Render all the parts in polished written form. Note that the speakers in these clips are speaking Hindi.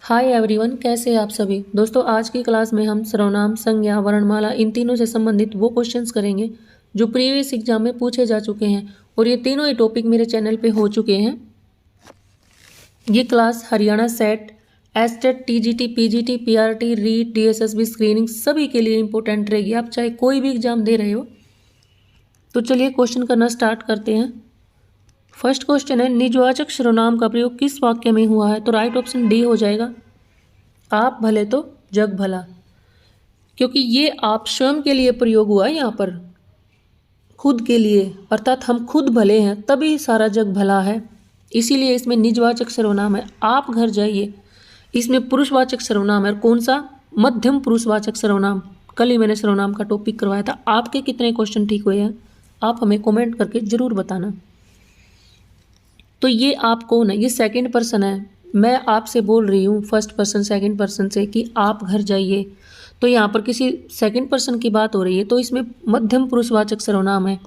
हाय एवरीवन, कैसे हैं आप सभी दोस्तों। आज की क्लास में हम सर्वनाम, संज्ञा, वर्णमाला इन तीनों से संबंधित वो क्वेश्चंस करेंगे जो प्रीवियस एग्जाम में पूछे जा चुके हैं और ये तीनों ही टॉपिक मेरे चैनल पे हो चुके हैं। ये class Haryana SET, STET, TGT, PGT, PRT, REET, DSSB screening सभी के लिए इंपॉर्टेंट रहेगी। आप चाहे कोई भी एग्जाम दे रहे हो। तो चलिए क्वेश्चन करना स्टार्ट करते हैं। फर्स्ट क्वेश्चन है, निजवाचक सर्वनाम का प्रयोग किस वाक्य में हुआ है? तो राइट ऑप्शन डी हो जाएगा, आप भले तो जग भला, क्योंकि ये आप स्वयं के लिए प्रयोग हुआ है यहाँ पर, खुद के लिए, अर्थात हम खुद भले हैं तभी सारा जग भला है, इसीलिए इसमें निजवाचक सर्वनाम है। आप घर जाइए, इसमें पुरुषवाचक सर्वनाम है। और कौन सा? मध्यम पुरुषवाचक सर्वनाम। कल ही मैंने सर्वनाम का टॉपिक करवाया था। आपके कितने क्वेश्चन ठीक हुए हैं आप हमें कमेंट करके ज़रूर बताना। तो ये आप कौन है? ये सेकंड पर्सन है। मैं आपसे बोल रही हूँ फर्स्ट पर्सन सेकंड पर्सन से कि आप घर जाइए, तो यहाँ पर किसी सेकंड पर्सन की बात हो रही है, तो इसमें मध्यम पुरुषवाचक सर्वनाम है।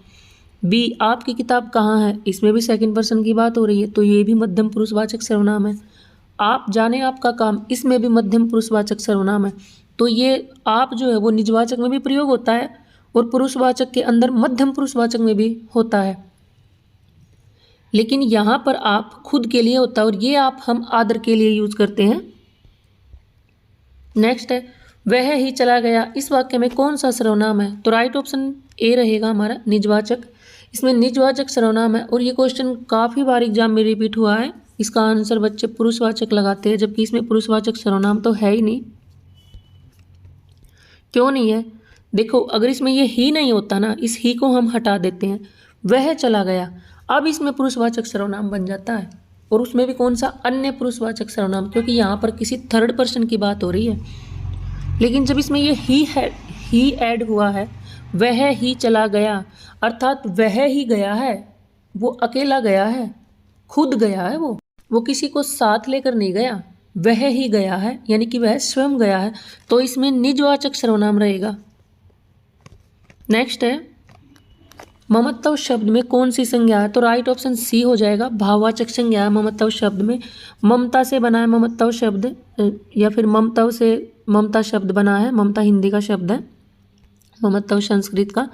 बी, आपकी किताब कहाँ है? इसमें भी सेकंड पर्सन की बात हो रही है, तो ये भी मध्यम पुरुषवाचक सर्वनाम है। आप जाने आपका काम, इसमें भी मध्यम पुरुषवाचक सर्वनाम है। तो ये आप जो है वो निजवाचक में भी प्रयोग होता है और पुरुषवाचक के अंदर मध्यम पुरुषवाचक में भी होता है, लेकिन यहाँ पर आप खुद के लिए होता है और ये आप हम आदर के लिए यूज करते हैं। नेक्स्ट है, वह ही चला गया, इस वाक्य में कौन सा सर्वनाम है? तो राइट ऑप्शन ए रहेगा हमारा, निजवाचक। इसमें निजवाचक सर्वनाम है और ये क्वेश्चन काफ़ी बार एग्जाम में रिपीट हुआ है। इसका आंसर बच्चे पुरुषवाचक लगाते हैं, जबकि इसमें पुरुषवाचक सर्वनाम तो है ही नहीं। क्यों नहीं है? देखो, अगर इसमें ये ही नहीं होता ना, इस ही को हम हटा देते हैं, वह चला गया, अब इसमें पुरुषवाचक सर्वनाम बन जाता है। और उसमें भी कौन सा? अन्य पुरुषवाचक सर्वनाम, क्योंकि यहाँ पर किसी थर्ड पर्सन की बात हो रही है। लेकिन जब इसमें ये ही ऐड हुआ है, वह ही चला गया, अर्थात वह ही गया है, वो अकेला गया है, खुद गया है, वो किसी को साथ लेकर नहीं गया, वह ही गया है, यानी कि वह स्वयं गया है, तो इसमें निजवाचक सर्वनाम रहेगा। नेक्स्ट है, ममत्व शब्द में कौन सी संज्ञा है? तो राइट ऑप्शन सी हो जाएगा, भाववाचक संज्ञा है ममत्व शब्द में। ममता से बना है ममत्व शब्द, या फिर ममत्व से ममता शब्द बना है। ममता हिंदी का शब्द है, ममत्व संस्कृत का।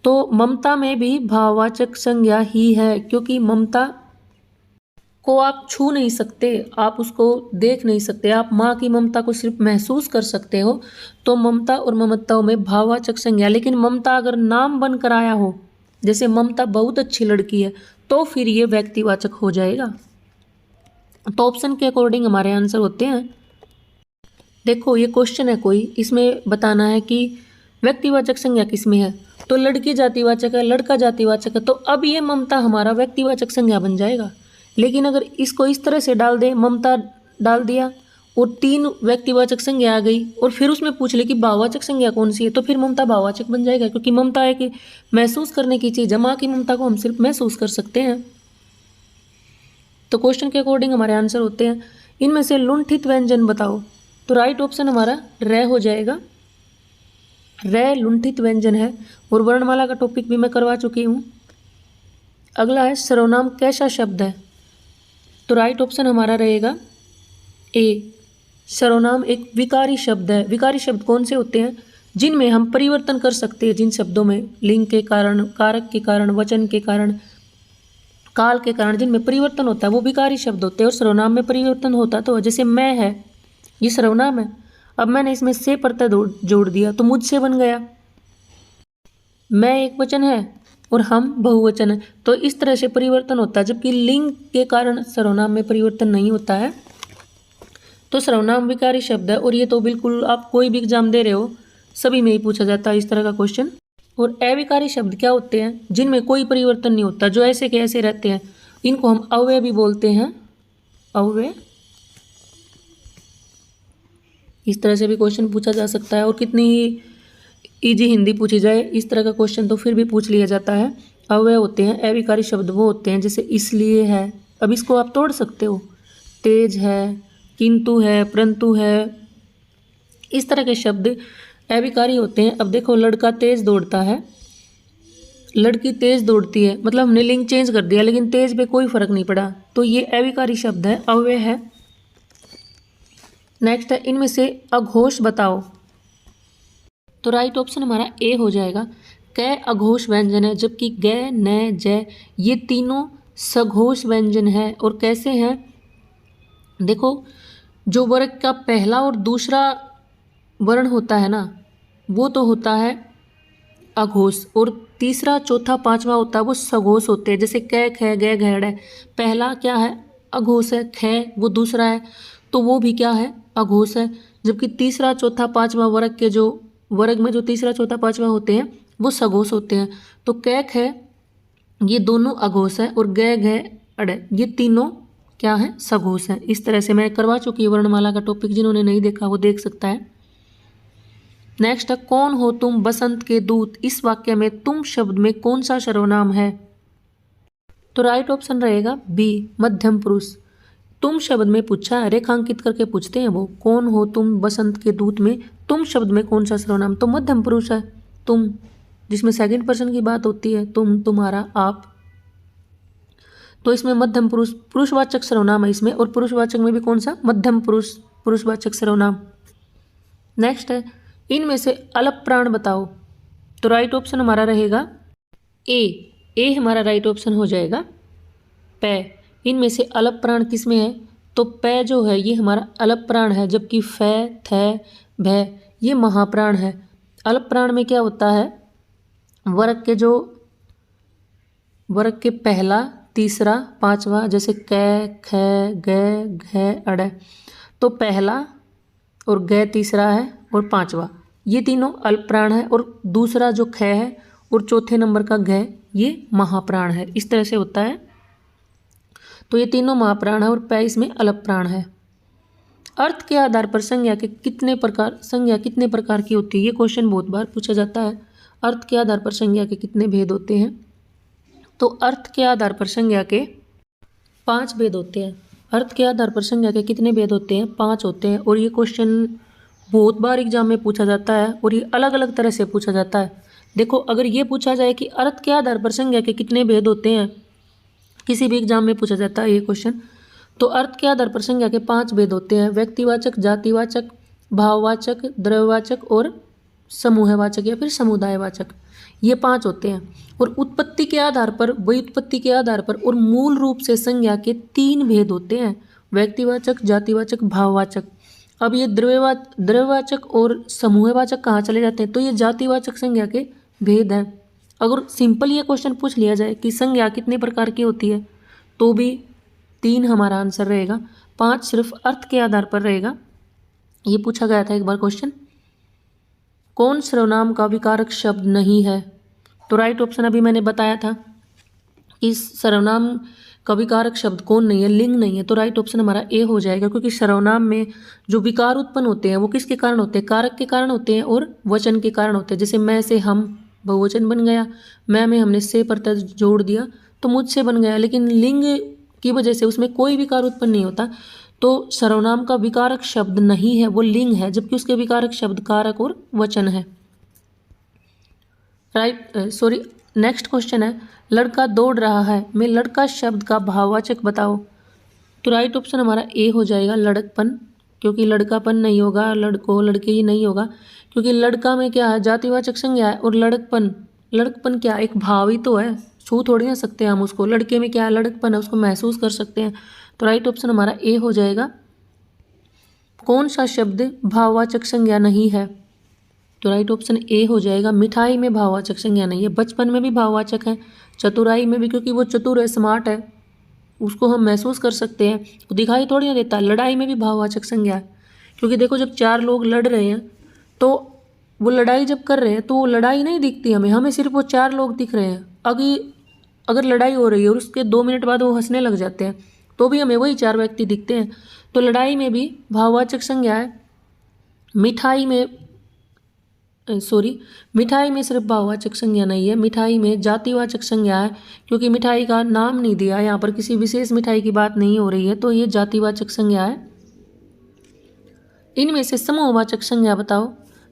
तो ममता में भी भाववाचक संज्ञा ही है, क्योंकि ममता को आप छू नहीं सकते, आप उसको देख नहीं सकते, आप माँ की ममता को सिर्फ महसूस कर सकते हो। तो ममता और ममत्व में भाववाचक संज्ञा। लेकिन ममता अगर नाम बनकर आया हो, जैसे ममता बहुत अच्छी लड़की है, तो फिर ये व्यक्तिवाचक हो जाएगा। तो ऑप्शन के अकॉर्डिंग हमारे आंसर होते हैं। देखो, ये क्वेश्चन है कोई, इसमें बताना है कि व्यक्तिवाचक संज्ञा किसमें है। तो लड़की जातिवाचक है, लड़का जातिवाचक है, तो अब ये ममता हमारा व्यक्तिवाचक संज्ञा बन जाएगा। लेकिन अगर इसको इस तरह से डाल दे, ममता डाल दिया और तीन व्यक्तिवाचक संज्ञा आ गई, और फिर उसमें पूछ ले कि भाववाचक संज्ञा कौन सी है, तो फिर ममता भाववाचक बन जाएगा, क्योंकि ममता है कि महसूस करने की चीज़ है। माँ की ममता को हम सिर्फ महसूस कर सकते हैं। तो क्वेश्चन के अकॉर्डिंग हमारे आंसर होते हैं, इनमें से लुंठित व्यंजन बताओ। तो राइट ऑप्शन हमारा र हो जाएगा, र लुंठित व्यंजन है। और वर्णमाला का टॉपिक भी मैं करवा चुकी हूँ। अगला है, सर्वनाम कैसा शब्द है? तो राइट ऑप्शन हमारा रहेगा ए, सर्वनाम एक विकारी शब्द है। विकारी शब्द कौन से होते हैं? जिनमें हम परिवर्तन कर सकते हैं, जिन शब्दों में लिंग के कारण, कारक के कारण, वचन के कारण, काल के कारण जिनमें परिवर्तन होता है, वो विकारी शब्द होते हैं। और सर्वनाम में परिवर्तन होता तो जैसे मैं है, ये सर्वनाम है, अब मैंने इसमें से प्रत्यय जोड़ दिया तो मुझसे बन गया। मैं एक वचन है और हम बहुवचन है, तो इस तरह से परिवर्तन होता है, जबकि लिंग के कारण सर्वनाम में परिवर्तन नहीं होता है। तो सर्वनाम विकारी शब्द है, और ये तो बिल्कुल आप कोई भी एग्जाम दे रहे हो सभी में ही पूछा जाता है इस तरह का क्वेश्चन। और अविकारी शब्द क्या होते हैं? जिनमें कोई परिवर्तन नहीं होता, जो ऐसे के ऐसे रहते हैं, इनको हम अव्यय भी बोलते हैं, अव्यय। इस तरह से भी क्वेश्चन पूछा जा सकता है, और कितनी ही इजी हिंदी पूछी जाए इस तरह का क्वेश्चन तो फिर भी पूछ लिया जाता है। अव्यय होते हैं, अविकारी शब्द वो होते हैं जैसे इसलिए है, अब इसको आप तोड़ सकते हो, तेज है, किंतु है, परंतु है, इस तरह के शब्द अविकारी होते हैं। अब देखो, लड़का तेज दौड़ता है, लड़की तेज दौड़ती है, मतलब हमने लिंग चेंज कर दिया, लेकिन तेज पे कोई फर्क नहीं पड़ा, तो ये अविकारी शब्द है, अव्यय है। नेक्स्ट है इनमें से अघोष बताओ। तो राइट ऑप्शन हमारा ए हो जाएगा। कै अघोष व्यंजन है, जबकि ग, न, जय ये तीनों सघोष व्यंजन है। और कैसे हैं, देखो जो वर्ग का पहला और दूसरा वर्ण होता है ना, वो तो होता है अघोष, और तीसरा चौथा पांचवा होता है वो सघोष होते हैं। जैसे कै, ख, ग, घ, ड़ पहला क्या है, अघोष है। ख वो दूसरा है, तो वो भी क्या है, अघोष है। जबकि तीसरा चौथा पांचवा वर्ग के जो वर्ग में जो तीसरा चौथा पांचवा होते हैं वो सघोष होते हैं। तो कै, ख ये दोनों अघोष है, और ग, घ, अड़ ये तीनों क्या है, सघोष है। इस तरह से मैं करवा चुकी हूँ वर्णमाला का टॉपिक, जिन्होंने नहीं देखा वो देख सकता है। नेक्स्ट है कौन हो तुम बसंत के दूत। इस वाक्य में तुम शब्द में कौन सा सर्वनाम है। तो राइट ऑप्शन रहेगा बी, मध्यम पुरुष। तुम शब्द में पूछा है, रेखांकित करके पूछते हैं वो, कौन हो तुम बसंत के दूत में तुम शब्द में कौन सा सर्वनाम, तो मध्यम पुरुष है तुम, जिसमें सेकंड पर्सन की बात होती है, तुम, तुम्हारा, आप। तो इसमें मध्यम पुरुष पुरुषवाचक सर्वनाम है इसमें, और पुरुषवाचक में भी कौन सा, मध्यम पुरुष पुरुषवाचक सर्वनाम। नेक्स्ट है इनमें से अलप प्राण बताओ। तो राइट ऑप्शन हमारा रहेगा ए हमारा राइट ऑप्शन हो जाएगा। पै, इनमें से अलप प्राण किस में है, तो पै जो है ये हमारा अलप प्राण है, जबकि फै, थ, भै ये महाप्राण है। अलप प्राण में क्या होता है, वर्ग के पहला तीसरा पांचवा, जैसे कै, ख, ग, घ, अड़ तो पहला और ग तीसरा है और पांचवा ये तीनों अल्प प्राण है, और दूसरा जो ख है और चौथे नंबर का घ ये महाप्राण है। इस तरह से होता है। तो ये तीनों महाप्राण है और पै इसमें अल्प प्राण है। अर्थ के आधार पर संज्ञा कितने प्रकार की होती है, ये क्वेश्चन बहुत बार पूछा जाता है। अर्थ के आधार पर संज्ञा के कितने भेद होते हैं। तो अर्थ के आधार पर संज्ञा के 5 भेद होते हैं। अर्थ के आधार पर संज्ञा के कितने भेद होते हैं, 5 होते हैं। और ये क्वेश्चन बहुत बार एग्जाम में पूछा जाता है, और ये अलग अलग तरह से पूछा जाता है। देखो अगर ये पूछा जाए कि अर्थ के आधार पर संज्ञा के कितने भेद होते हैं, किसी भी एग्जाम में पूछा जाता है ये क्वेश्चन, तो अर्थ के आधार पर संज्ञा के 5 भेद होते हैं। व्यक्तिवाचक, जातिवाचक, भाववाचक, द्रव्यवाचक और समूहवाचक या फिर समुदायवाचक, ये 5 होते हैं। और उत्पत्ति के आधार पर, व्युत्पत्ति के आधार पर और मूल रूप से संज्ञा के 3 भेद होते हैं, व्यक्तिवाचक, जातिवाचक, भाववाचक। अब ये द्रव्यवाचक और समूहवाचक कहाँ चले जाते हैं, तो ये जातिवाचक संज्ञा के भेद हैं। अगर सिंपल ये क्वेश्चन पूछ लिया जाए कि संज्ञा कितने प्रकार की होती है, तो भी 3 हमारा आंसर रहेगा, 5 सिर्फ अर्थ के आधार पर रहेगा। ये पूछा गया था एक बार क्वेश्चन। कौन सर्वनाम का विकारक शब्द नहीं है। तो राइट ऑप्शन अभी मैंने बताया था कि सर्वनाम का विकारक शब्द कौन नहीं है, लिंग नहीं है। तो राइट ऑप्शन हमारा ए हो जाएगा, क्योंकि सर्वनाम में जो विकार उत्पन्न होते हैं वो किसके कारण होते हैं, कारक के कारण होते हैं और वचन के कारण होते हैं। जैसे मैं से हम बहुवचन बन गया, मैं में हमने से प्रत्यय जोड़ दिया तो मुझसे बन गया, लेकिन लिंग की वजह से उसमें कोई विकार उत्पन्न नहीं होता। तो सर्वनाम का विकारक शब्द नहीं है, वो लिंग है, जबकि उसके विकारक शब्द कारक और वचन है। नेक्स्ट क्वेश्चन है लड़का दौड़ रहा है में लड़का शब्द का भाववाचक बताओ। तो राइट ऑप्शन हमारा ए हो जाएगा, लड़कपन, क्योंकि लड़कापन नहीं होगा, लड़को लड़के ही नहीं होगा, क्योंकि लड़का में क्या है, जातिवाचक संज्ञा है, और लड़कपन क्या एक भाव ही तो है, छू थोड़ी ना सकते हैं हम उसको। लड़के में क्या है, लड़कपन है, उसको महसूस कर सकते हैं। तो राइट ऑप्शन हमारा ए हो जाएगा। कौन सा शब्द भाववाचक संज्ञा नहीं है। तो राइट ऑप्शन ए हो जाएगा, मिठाई में भाववाचक संज्ञा नहीं है। बचपन में भी भाववाचक है, चतुराई में भी, क्योंकि वो चतुर है, स्मार्ट है, उसको हम महसूस कर सकते हैं, तो दिखाई थोड़ी ना देता। लड़ाई में भी भाववाचक संज्ञा है, क्योंकि देखो जब 4 लोग लड़ रहे हैं तो वो लड़ाई जब कर रहे हैं तो वो लड़ाई नहीं दिखती हमें सिर्फ वो 4 लोग दिख रहे हैं। अगर लड़ाई हो रही है और उसके 2 मिनट बाद वो हंसने लग जाते हैं तो भी हमें वही 4 व्यक्ति दिखते हैं। तो लड़ाई में भी भाववाचक संज्ञा है। मिठाई में सिर्फ भाववाचक संज्ञा नहीं है, मिठाई में जातिवाचक संज्ञा है, क्योंकि मिठाई का नाम नहीं दिया, यहाँ पर किसी विशेष मिठाई की बात नहीं हो रही है, तो ये जातिवाचक संज्ञा है। इनमें से समूहवाचक संज्ञा बताओ।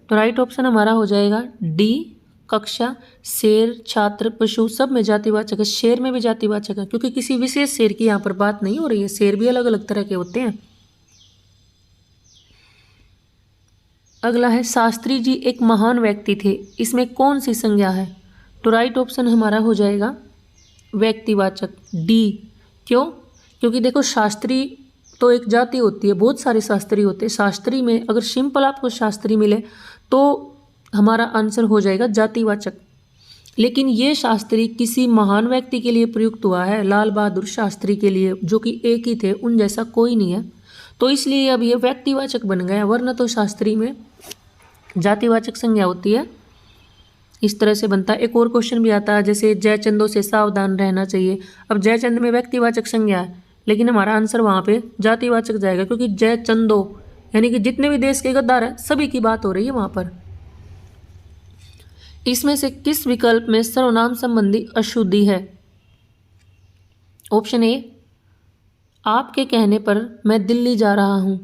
तो राइट ऑप्शन हमारा हो जाएगा डी, कक्षा, शेर, छात्र, पशु, सब में जातिवाचक है। शेर में भी जातिवाचक है, क्योंकि किसी विशेष शेर की यहाँ पर बात नहीं हो रही है, शेर भी अलग अलग तरह के होते हैं। अगला है शास्त्री जी एक महान व्यक्ति थे, इसमें कौन सी संज्ञा है? तो राइट ऑप्शन हमारा हो जाएगा व्यक्तिवाचक डी। क्यों? क्योंकि देखो शास्त्री तो एक जाति होती है, बहुत सारे शास्त्री होते हैं। शास्त्री में अगर सिंपल आपको शास्त्री मिले तो हमारा आंसर हो जाएगा जातिवाचक। लेकिन ये शास्त्री किसी महान व्यक्ति के लिए प्रयुक्त हुआ है, लाल बहादुर शास्त्री के लिए, जो कि एक ही थे, उन जैसा कोई नहीं है, तो इसलिए अब ये व्यक्तिवाचक बन गया। वरना तो शास्त्री में जातिवाचक संज्ञा होती है। इस तरह से बनता है। एक और क्वेश्चन भी आता है, जैसे जयचंदों से सावधान रहना चाहिए। अब जयचंद में व्यक्तिवाचक संज्ञा है, लेकिन हमारा आंसर वहाँ पे जातिवाचक जाएगा, क्योंकि जयचंदो यानी कि जितने भी देश के गद्दार हैं सभी की बात हो रही है वहाँ पर। इसमें से किस विकल्प में सर्वनाम संबंधी अशुद्धि है? ऑप्शन ए, आपके कहने पर मैं दिल्ली जा रहा हूँ,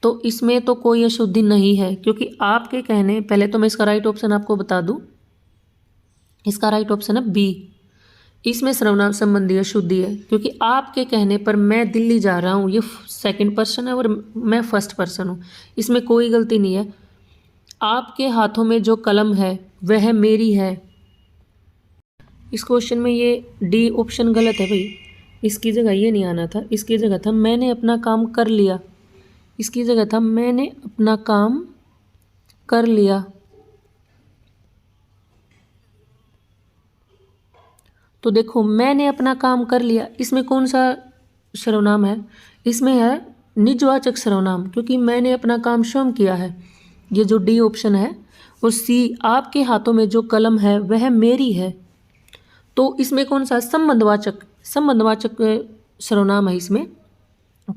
तो इसमें तो कोई अशुद्धि नहीं है, क्योंकि आपके कहने, पहले तो मैं इसका राइट ऑप्शन आपको बता दूं, इसका राइट ऑप्शन है बी। इसमें सर्वनाम संबंधी अशुद्धि है, क्योंकि आपके कहने पर मैं दिल्ली जा रहा हूँ, ये सेकंड पर्सन है और मैं फर्स्ट पर्सन हूँ, इसमें कोई गलती नहीं है। आपके हाथों में जो कलम है वह मेरी है, इस क्वेश्चन में ये डी ऑप्शन गलत है भाई, इसकी जगह ये नहीं आना था, इसकी जगह था मैंने अपना काम कर लिया, इसकी जगह था मैंने अपना काम कर लिया। तो देखो मैंने अपना काम कर लिया, इसमें कौन सा सर्वनाम है? इसमें है निजवाचक सर्वनाम, क्योंकि मैंने अपना काम स्वयं किया है, ये जो डी ऑप्शन है। और सी, आपके हाथों में जो कलम है वह मेरी है, तो इसमें कौन सा संबंधवाचक सर्वनाम है। इसमें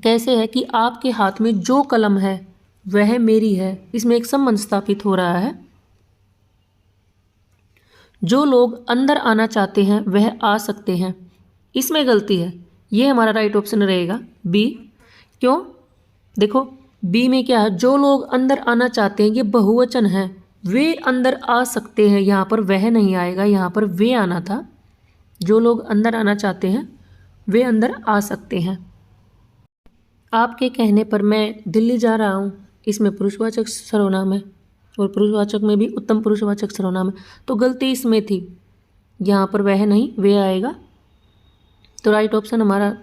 कैसे है कि आपके हाथ में जो कलम है वह मेरी है, इसमें एक संबंध स्थापित हो रहा है। जो लोग अंदर आना चाहते हैं वह आ सकते हैं, इसमें गलती है, ये हमारा राइट ऑप्शन रहेगा बी। क्यों? देखो बी में क्या है, जो लोग अंदर आना चाहते हैं, ये बहुवचन है, वे अंदर आ सकते हैं, यहाँ पर वह नहीं आएगा, यहाँ पर वे आना था। जो लोग अंदर आना चाहते हैं वे अंदर आ सकते हैं। आपके कहने पर मैं दिल्ली जा रहा हूँ, इसमें पुरुषवाचक सर्वनाम है, और पुरुषवाचक में भी उत्तम पुरुषवाचक सर्वनाम है, तो गलती इसमें थी, यहाँ पर वह नहीं वे आएगा, तो राइट ऑप्शन हमारा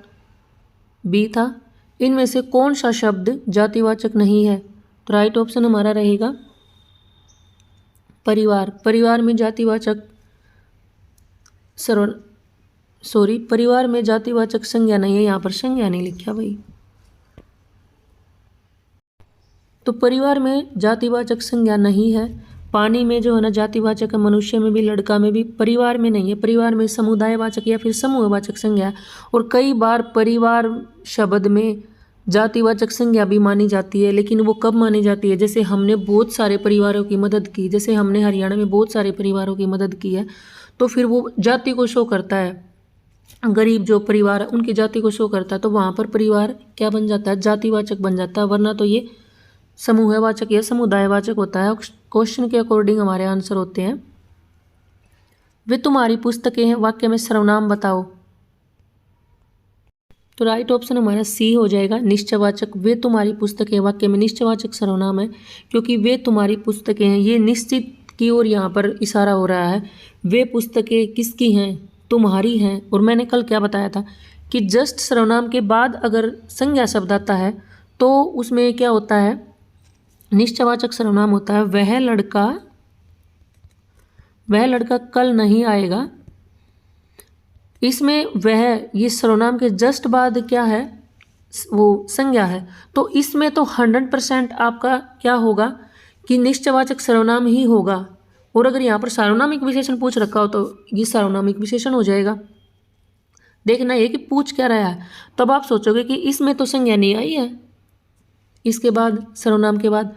बी था। इनमें से कौन सा शब्द जातिवाचक नहीं है? तो राइट ऑप्शन हमारा रहेगा परिवार। परिवार में जातिवाचक परिवार में जातिवाचक संज्ञा नहीं है, यहाँ पर संज्ञा नहीं लिखा भाई, तो परिवार में जातिवाचक संज्ञा नहीं है। पानी में जो है ना जातिवाचक है, मनुष्य में भी, लड़का में भी, परिवार में नहीं है। परिवार में समुदायवाचक या फिर समूहवाचक संज्ञा है, और कई बार परिवार शब्द में जातिवाचक संज्ञा भी मानी जाती है, लेकिन वो कब मानी जाती है? जैसे हमने बहुत सारे परिवारों की मदद की, जैसे हमने हरियाणा में बहुत सारे परिवारों की मदद की है, तो फिर वो जाति को शो करता है, गरीब जो परिवार है उनकी जाति को शो करता है, तो वहाँ पर परिवार क्या बन जाता है? जातिवाचक बन जाता है, वरना तो ये समूहवाचक या समुदायवाचक होता है। क्वेश्चन के अकॉर्डिंग हमारे आंसर होते हैं। वे तुम्हारी पुस्तकें हैं, वाक्य में सर्वनाम बताओ, तो राइट ऑप्शन हमारा सी हो जाएगा निश्चयवाचक। वे तुम्हारी पुस्तकें वाक्य में निश्चयवाचक सर्वनाम है, क्योंकि वे तुम्हारी पुस्तकें हैं, ये निश्चित की ओर यहाँ पर इशारा हो रहा है। वे पुस्तकें किसकी हैं? तुम्हारी हैं। और मैंने कल क्या बताया था कि जस्ट सर्वनाम के बाद अगर संज्ञा शब्द आता है तो उसमें क्या होता है? निश्चयवाचक सर्वनाम होता है। वह लड़का कल नहीं आएगा, इसमें वह ये सर्वनाम के जस्ट बाद क्या है? वो संज्ञा है, तो इसमें तो 100% आपका क्या होगा कि निश्चयवाचक सर्वनाम ही होगा। और अगर यहाँ पर सार्वनामिक विशेषण पूछ रखा हो तो ये सार्वनामिक विशेषण हो जाएगा। देखना ये कि पूछ क्या रहा है, तब आप सोचोगे कि इसमें तो संज्ञा नहीं आई है इसके बाद, सर्वनाम के बाद,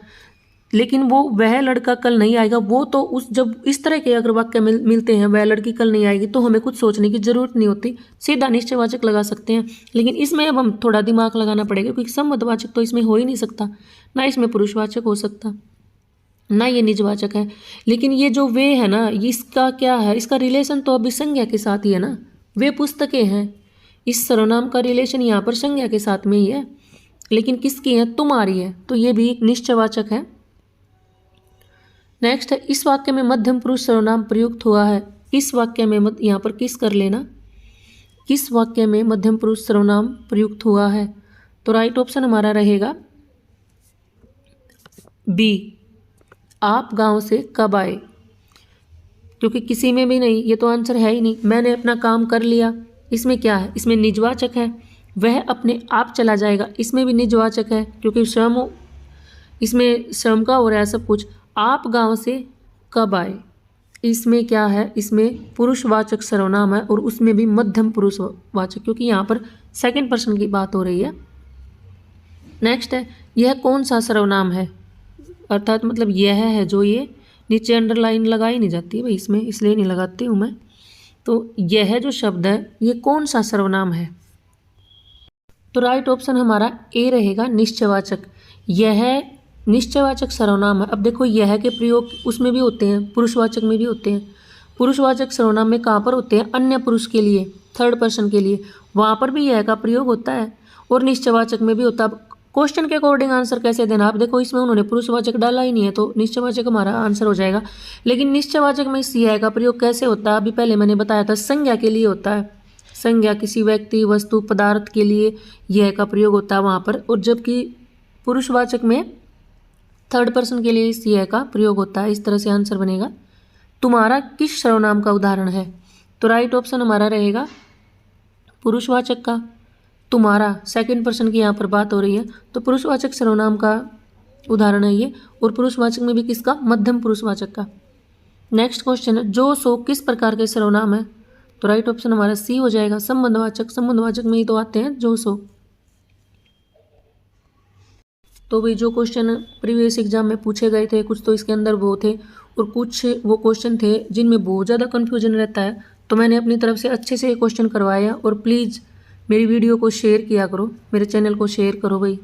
लेकिन वो वह लड़का कल नहीं आएगा, वो तो उस जब इस तरह के अगर वाक्य मिलते हैं, वह लड़की कल नहीं आएगी, तो हमें कुछ सोचने की जरूरत नहीं होती, सीधा निश्चयवाचक लगा सकते हैं। लेकिन इसमें अब हम थोड़ा दिमाग लगाना पड़ेगा, क्योंकि संबंधवाचक तो इसमें हो ही नहीं सकता, ना इसमें पुरुषवाचक हो सकता, ना ये निजवाचक है। लेकिन ये जो वे है ना, इसका क्या है? इसका रिलेशन तो अभी संज्ञा के साथ ही है ना, वे पुस्तकें हैं, इस सर्वनाम का रिलेशन यहाँ पर संज्ञा के साथ में ही है, लेकिन किसकी है? तुम्हारी है, तो ये भी एक निश्चयवाचक है। नेक्स्ट है इस वाक्य में मध्यम पुरुष सर्वनाम प्रयुक्त हुआ है। इस वाक्य में यहाँ पर किस कर लेना, किस वाक्य में मध्यम पुरुष सर्वनाम प्रयुक्त हुआ है। तो राइट ऑप्शन हमारा रहेगा बी, आप गांव से कब आए, क्योंकि किसी में भी नहीं, ये तो आंसर है ही नहीं। मैंने अपना काम कर लिया, इसमें क्या है, इसमें निजवाचक है। वह अपने आप चला जाएगा, इसमें भी निजवाचक है क्योंकि श्रम, इसमें श्रम का हो रहा है सब कुछ। आप गांव से कब आए, इसमें क्या है, इसमें पुरुषवाचक सर्वनाम है और उसमें भी मध्यम पुरुषवाचक, क्योंकि यहाँ पर सेकंड पर्सन की बात हो रही है। नेक्स्ट है यह कौन सा सर्वनाम है, अर्थात मतलब यह है जो ये नीचे अंडरलाइन लगाई नहीं जाती भाई इसमें, इसलिए नहीं लगाती हूँ मैं। तो यह जो शब्द है ये कौन सा सर्वनाम है। तो राइट ऑप्शन हमारा ए रहेगा, निश्चयवाचक। यह निश्चयवाचक सर्वनाम है। अब देखो यह के प्रयोग उसमें भी होते हैं, पुरुषवाचक में भी होते हैं। पुरुषवाचक सर्वनाम में कहाँ पर होते हैं, अन्य पुरुष के लिए, थर्ड पर्सन के लिए, वहाँ पर भी यह का प्रयोग होता है और निश्चयवाचक में भी होता है। क्वेश्चन के अकॉर्डिंग आंसर कैसे देना, आप देखो इसमें उन्होंने पुरुषवाचक डाला ही नहीं है तो निश्चयवाचक हमारा आंसर हो जाएगा। लेकिन निश्चयवाचक में इस यह का प्रयोग कैसे होता है, अभी पहले मैंने बताया था, संज्ञा के लिए होता है। संज्ञा किसी व्यक्ति, वस्तु, पदार्थ के लिए यह का प्रयोग होता है वहाँ पर, और जबकि पुरुषवाचक में थर्ड पर्सन के लिए इस यह का प्रयोग होता है। इस तरह से आंसर बनेगा। तुम्हारा किस सर्वनाम का उदाहरण है। तो राइट ऑप्शन हमारा रहेगा पुरुषवाचक का। तुम्हारा सेकंड पर्सन की यहाँ पर बात हो रही है तो पुरुषवाचक सर्वनाम का उदाहरण है ये, और पुरुषवाचक में भी किसका, मध्यम पुरुषवाचक का। नेक्स्ट क्वेश्चन है जो सो किस प्रकार के सर्वनाम है। तो राइट ऑप्शन हमारा सी हो जाएगा, संबंधवाचक। संबंधवाचक में ही तो आते हैं जो सो। तो भाई जो क्वेश्चन प्रीवियस एग्जाम में पूछे गए थे कुछ तो इसके अंदर वो थे, और कुछ वो क्वेश्चन थे जिनमें बहुत ज़्यादा कन्फ्यूजन रहता है, तो मैंने अपनी तरफ से अच्छे से ये क्वेश्चन करवाया। और प्लीज़ मेरी वीडियो को शेयर किया करो, मेरे चैनल को शेयर करो भाई।